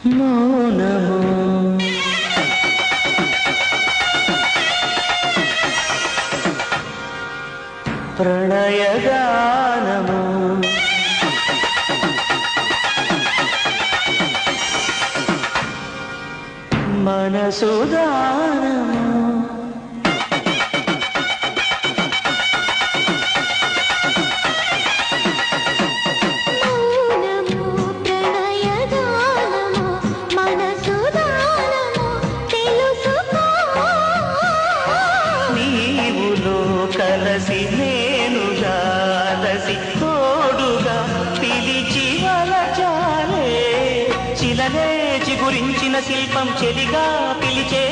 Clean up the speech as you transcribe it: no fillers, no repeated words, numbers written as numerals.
మౌనము ప్రణయగానము మనసుదానము కలసి నేనుగా లసి తోడుగా పిలిచి వలచాలే చిలనే చిగురించిన శిల్పం చెలిగా పిలిచే